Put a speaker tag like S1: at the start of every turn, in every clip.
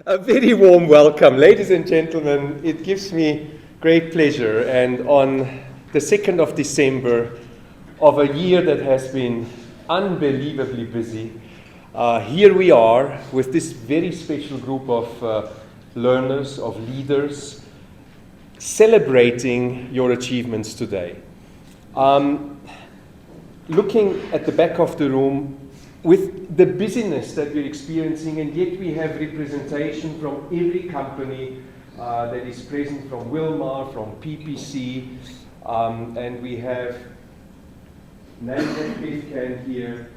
S1: A very warm welcome, ladies and gentlemen. It gives me great pleasure, and on the 2nd of December of a year that has been unbelievably busy, here we are with this very special group of learners, of leaders, celebrating your achievements today. Looking at the back of the room, with the busyness that we're experiencing, and yet we have representation from every company that is present, from Wilmar, from PPC, and we have Nandan here.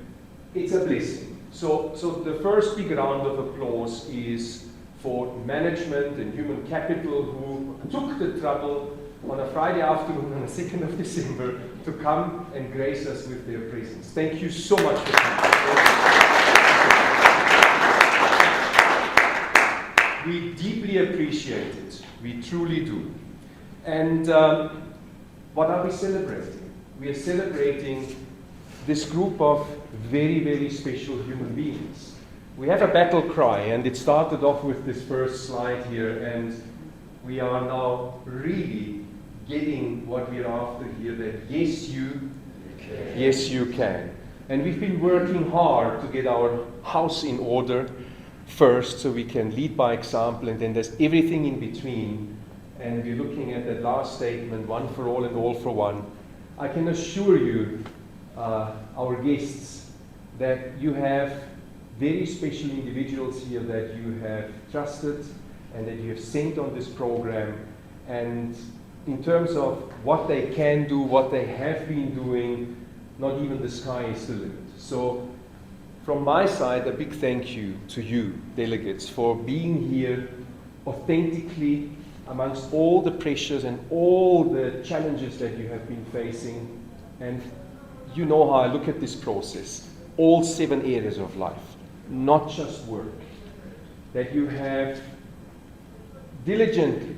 S1: It's a blessing. So the first big round of applause is for management and human capital who took the trouble on a Friday afternoon on the 2nd of December to come and grace us with their presence. Thank you so much for coming. We deeply appreciate it. We truly do. And what are we celebrating? We are celebrating this group of very, very special human beings. We have a battle cry, and it started off with this first slide here, and we are now really getting what we're after here, that yes you can. And we've been working hard to get our house in order first so we can lead by example, and then there's everything in between. And we're looking at that last statement, one for all and all for one. I can assure you, our guests, that you have very special individuals here that you have trusted and that you have sent on this program. And in terms of what they can do, what they have been doing, not even the sky is the limit. So from my side, a big thank you to you, delegates, for being here authentically amongst all the pressures and all the challenges that you have been facing. And you know how I look at this process, all 7 areas of life, not just work, that you have diligently,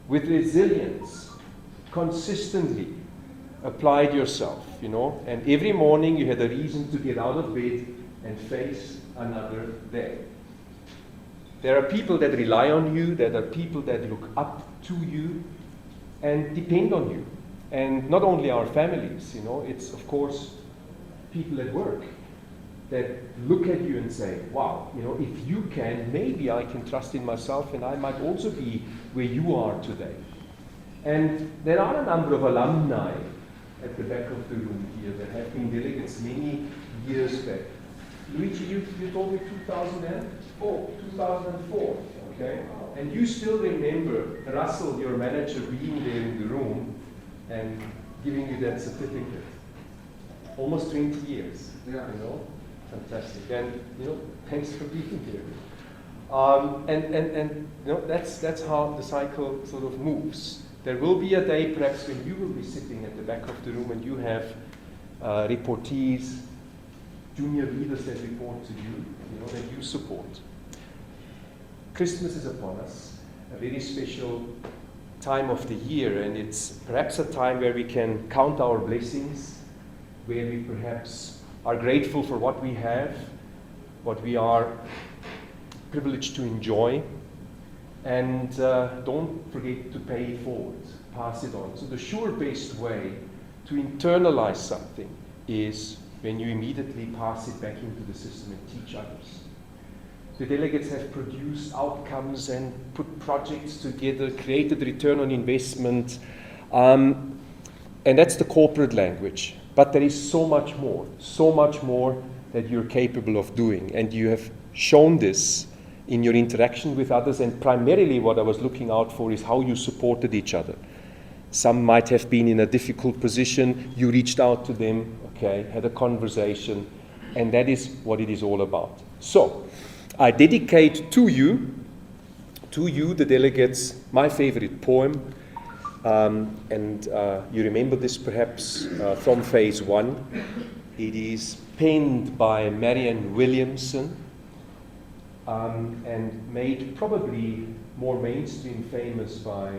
S1: with resilience, consistently applied yourself, and every morning you had a reason to get out of bed and face another day. There are people that rely on you, there are people that look up to you and depend on you. And not only our families, it's of course people at work that look at you and say, wow, if you can, maybe I can trust in myself and I might also be where you are today. And there are a number of alumni at the back of the room here that have been delegates many years back. Luigi, you told me 2004, okay? And you still remember Russell, your manager, being there in the room and giving you that certificate. Almost 20 years, Fantastic. And, thanks for being here. That's how the cycle sort of moves. There will be a day perhaps when you will be sitting at the back of the room and you have reportees, junior leaders that report to you, that you support. Christmas is upon us, a very special time of the year, and it's perhaps a time where we can count our blessings, where we perhaps are grateful for what we have, what we are privileged to enjoy, and don't forget to pay it forward, pass it on. So the sure-based way to internalize something is when you immediately pass it back into the system and teach others. The delegates have produced outcomes and put projects together, created return on investment, and that's the corporate language. But there is so much more that you're capable of doing, and you have shown this in your interaction with others, and primarily what I was looking out for is how you supported each other. Some might have been in a difficult position, you reached out to them, had a conversation, and that is what it is all about. So, I dedicate to you, the delegates, my favorite poem, and you remember this perhaps from phase 1. It is penned by Marianne Williamson, and made probably more mainstream famous by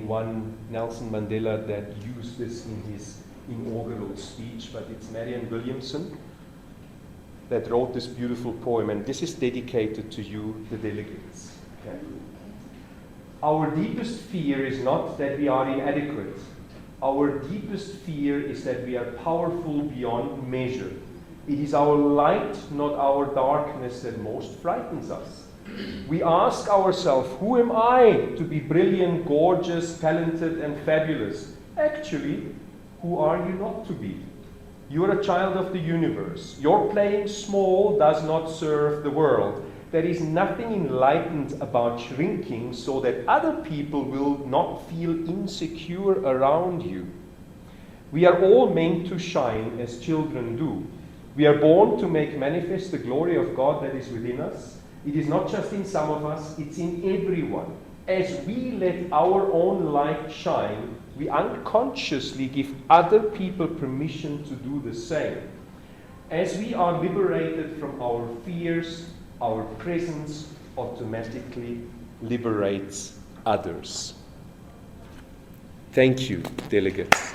S1: one Nelson Mandela that used this in his inaugural speech, but it's Marianne Williamson that wrote this beautiful poem, and this is dedicated to you, the delegates. Okay? Our deepest fear is not that we are inadequate. Our deepest fear is that we are powerful beyond measure. It is our light, not our darkness, that most frightens us. We ask ourselves, who am I to be brilliant, gorgeous, talented, and fabulous? Actually, who are you not to be? You are a child of the universe. Your playing small does not serve the world. There is nothing enlightened about shrinking so that other people will not feel insecure around you. We are all meant to shine as children do. We are born to make manifest the glory of God that is within us. It is not just in some of us, it's in everyone. As we let our own light shine, we unconsciously give other people permission to do the same. As we are liberated from our fears, our presence automatically liberates others. Thank you, delegates.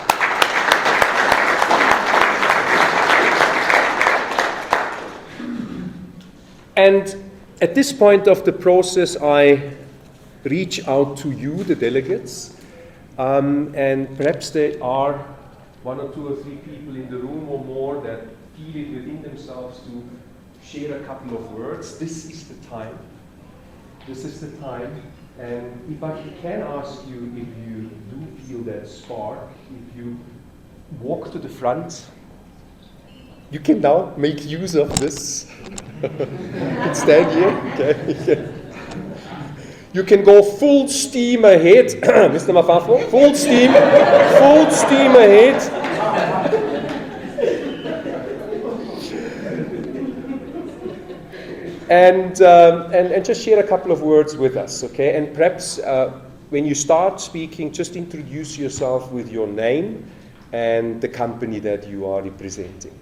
S1: And at this point of the process, I reach out to you, the delegates, and perhaps there are 1 or 2 or 3 people in the room or more that feel it within themselves to share a couple of words. This is the time. This is the time. And if I can ask you, if you do feel that spark, if you walk to the front, you can now make use of this. You can stand here. Okay. You can go full steam ahead, Mr. Mafafo. Full steam ahead. And just share a couple of words with us, okay? And perhaps when you start speaking, just introduce yourself with your name and the company that you are representing.